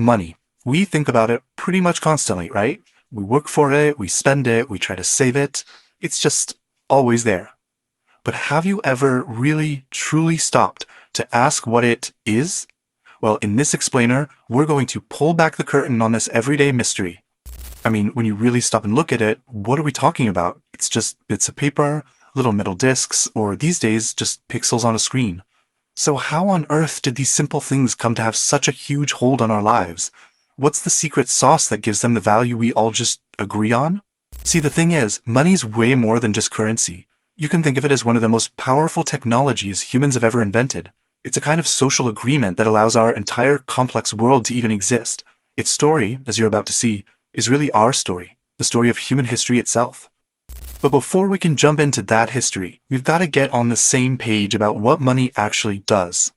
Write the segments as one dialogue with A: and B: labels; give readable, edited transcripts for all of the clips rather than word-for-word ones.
A: money. We think about it pretty much constantly, right? We work for it, we spend it, we try to save it. It's just always there. But have you ever really, truly stopped to ask what it is? Well, in this explainer, we're going to pull back the curtain on this everyday mystery. I mean, when you really stop and look at it, what are we talking about? It's just bits of paper, little metal discs, or these days, just pixels on a screen. So how on earth did these simple things come to have such a huge hold on our lives? What's the secret sauce that gives them the value we all just agree on? See, the thing is, money's way more than just currency. You can think of it as one of the most powerful technologies humans have ever invented. It's a kind of social agreement that allows our entire complex world to even exist. Its story, as you're about to see, is really our story, the story of human history itself. But before we can jump into that history, we've got to get on the same page about what money actually does.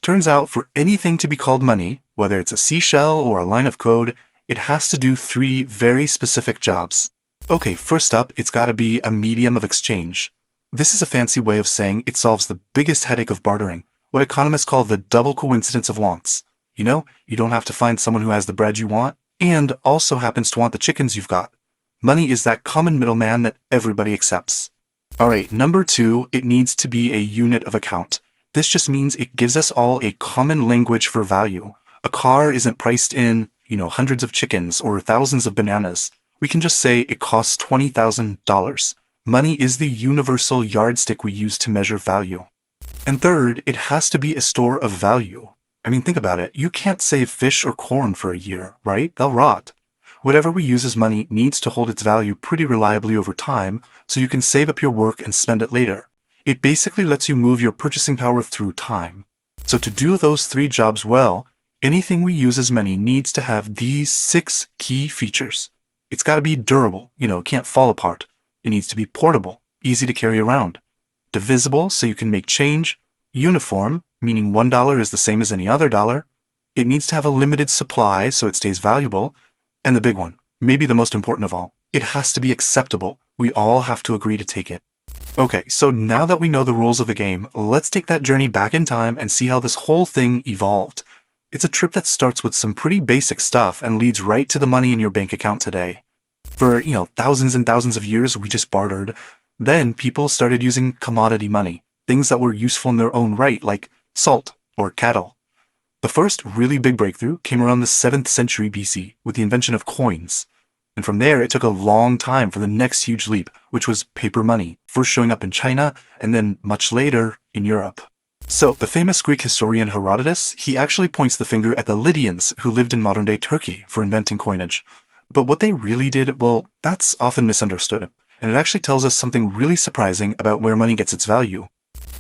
A: Turns out, for anything to be called money, whether it's a seashell or a line of code, it has to do three very specific jobs. Okay, first up, it's got to be a medium of exchange. This is a fancy way of saying it solves the biggest headache of bartering, what economists call the double coincidence of wants. You know, you don't have to find someone who has the bread you want, and also happens to want the chickens you've got. Money is that common middleman that everybody accepts. Alright, number two, it needs to be a unit of account. This just means it gives us all a common language for value. A car isn't priced in, hundreds of chickens or thousands of bananas. We can just say it costs $20,000. Money is the universal yardstick we use to measure value. And third, it has to be a store of value. I mean, think about it. You can't save fish or corn for a year, right? They'll rot. Whatever we use as money needs to hold its value pretty reliably over time, so you can save up your work and spend it later. It basically lets you move your purchasing power through time. So to do those three jobs well, anything we use as money needs to have these 6 key features. It's got to be durable, it can't fall apart. It needs to be portable, easy to carry around. Divisible, so you can make change. Uniform, meaning $1 is the same as any other dollar. It needs to have a limited supply, so it stays valuable. And the big one, maybe the most important of all, it has to be acceptable. We all have to agree to take it. Okay, so now that we know the rules of the game, let's take that journey back in time and see how this whole thing evolved. It's a trip that starts with some pretty basic stuff and leads right to the money in your bank account today. For, thousands and thousands of years, we just bartered. Then people started using commodity money, things that were useful in their own right, like salt or cattle. The first really big breakthrough came around the 7th century BC with the invention of coins. And from there, it took a long time for the next huge leap, which was paper money, first showing up in China and then much later in Europe. So the famous Greek historian Herodotus, he actually points the finger at the Lydians who lived in modern-day Turkey for inventing coinage. But what they really did, well, that's often misunderstood. And it actually tells us something really surprising about where money gets its value.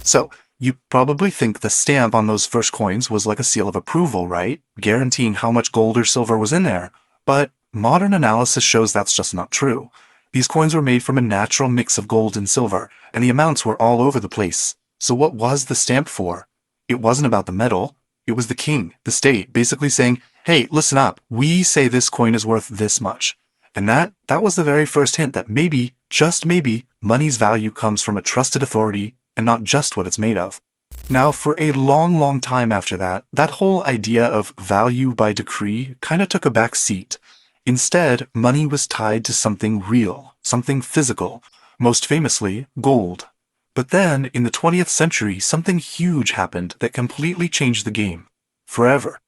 A: So, you probably think the stamp on those first coins was like a seal of approval, right? Guaranteeing how much gold or silver was in there. But modern analysis shows that's just not true. These coins were made from a natural mix of gold and silver, and the amounts were all over the place. So what was the stamp for? It wasn't about the metal. It was the king, the state, basically saying, hey, listen up, we say this coin is worth this much. And that was the very first hint that maybe, just maybe, money's value comes from a trusted authority and not just what it's made of. Now, for a long, long time after that, that whole idea of value by decree kind of took a back seat. Instead, money was tied to something real, something physical, most famously, gold. But then, in the 20th century, something huge happened that completely changed the game. Forever.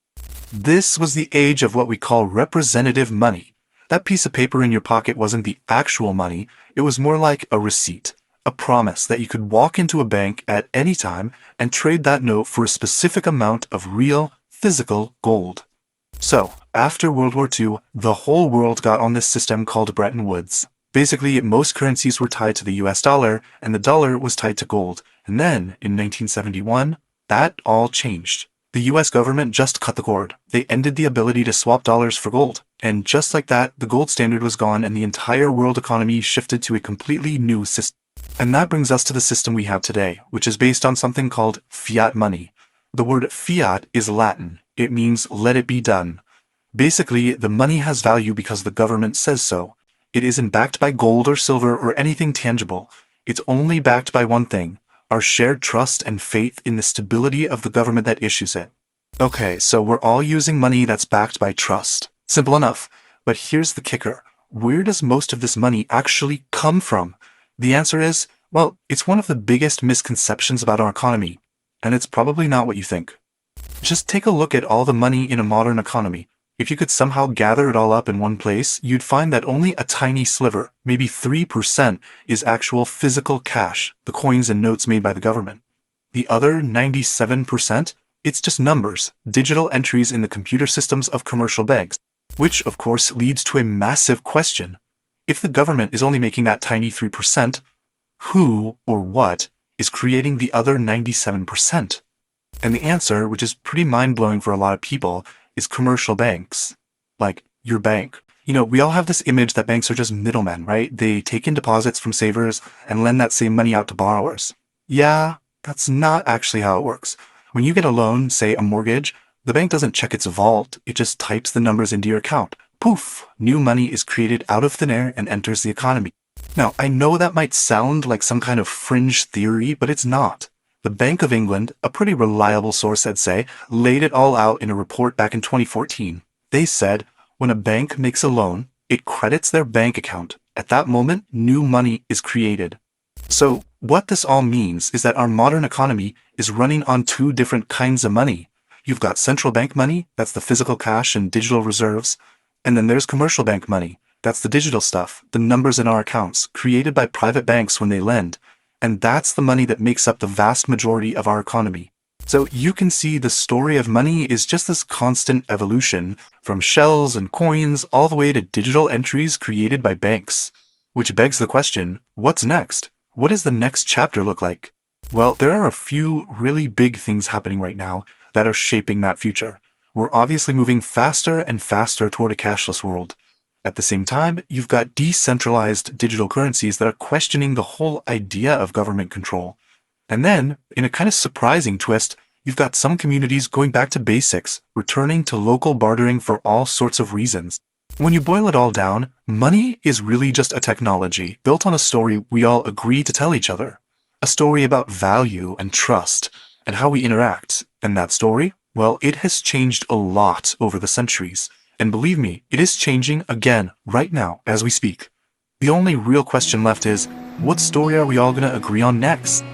A: This was the age of what we call representative money. That piece of paper in your pocket wasn't the actual money, it was more like a receipt. A promise that you could walk into a bank at any time and trade that note for a specific amount of real, physical gold. So, after World War II, the whole world got on this system called Bretton Woods. Basically, most currencies were tied to the US dollar, and the dollar was tied to gold. And then, in 1971, that all changed. The US government just cut the cord. They ended the ability to swap dollars for gold. And just like that, the gold standard was gone and the entire world economy shifted to a completely new system. And that brings us to the system we have today, which is based on something called fiat money. The word fiat is Latin. It means let it be done. Basically, the money has value because the government says so. It isn't backed by gold or silver or anything tangible. It's only backed by one thing, our shared trust and faith in the stability of the government that issues it. Okay, so we're all using money that's backed by trust. Simple enough. But here's the kicker. Where does most of this money actually come from? The answer is, well, it's one of the biggest misconceptions about our economy. And it's probably not what you think. Just take a look at all the money in a modern economy. If you could somehow gather it all up in one place, you'd find that only a tiny sliver, maybe 3%, is actual physical cash, the coins and notes made by the government. The other 97%, it's just numbers, digital entries in the computer systems of commercial banks, which of course leads to a massive question. If the government is only making that tiny 3%, who or what is creating the other 97%? And the answer, which is pretty mind-blowing for a lot of people, is commercial banks. Like your bank. We all have this image that banks are just middlemen, right? They take in deposits from savers and lend that same money out to borrowers. Yeah, that's not actually how it works. When you get a loan, say a mortgage, the bank doesn't check its vault, it just types the numbers into your account. Poof! New money is created out of thin air and enters the economy. Now, I know that might sound like some kind of fringe theory, but it's not. The Bank of England, a pretty reliable source I'd say, laid it all out in a report back in 2014. They said, when a bank makes a loan, it credits their bank account. At that moment, new money is created. So, what this all means is that our modern economy is running on two different kinds of money. You've got central bank money, that's the physical cash and digital reserves, and then there's commercial bank money, that's the digital stuff, the numbers in our accounts, created by private banks when they lend. And that's the money that makes up the vast majority of our economy. So you can see the story of money is just this constant evolution, from shells and coins all the way to digital entries created by banks. Which begs the question, what's next? What does the next chapter look like? Well, there are a few really big things happening right now that are shaping that future. We're obviously moving faster and faster toward a cashless world. At the same time, you've got decentralized digital currencies that are questioning the whole idea of government control. And then, in a kind of surprising twist, you've got some communities going back to basics, returning to local bartering for all sorts of reasons. When you boil it all down, money is really just a technology built on a story we all agree to tell each other. A story about value and trust, and how we interact. And that story, well, it has changed a lot over the centuries. And believe me, it is changing again, right now, as we speak. The only real question left is, what story are we all going to agree on next?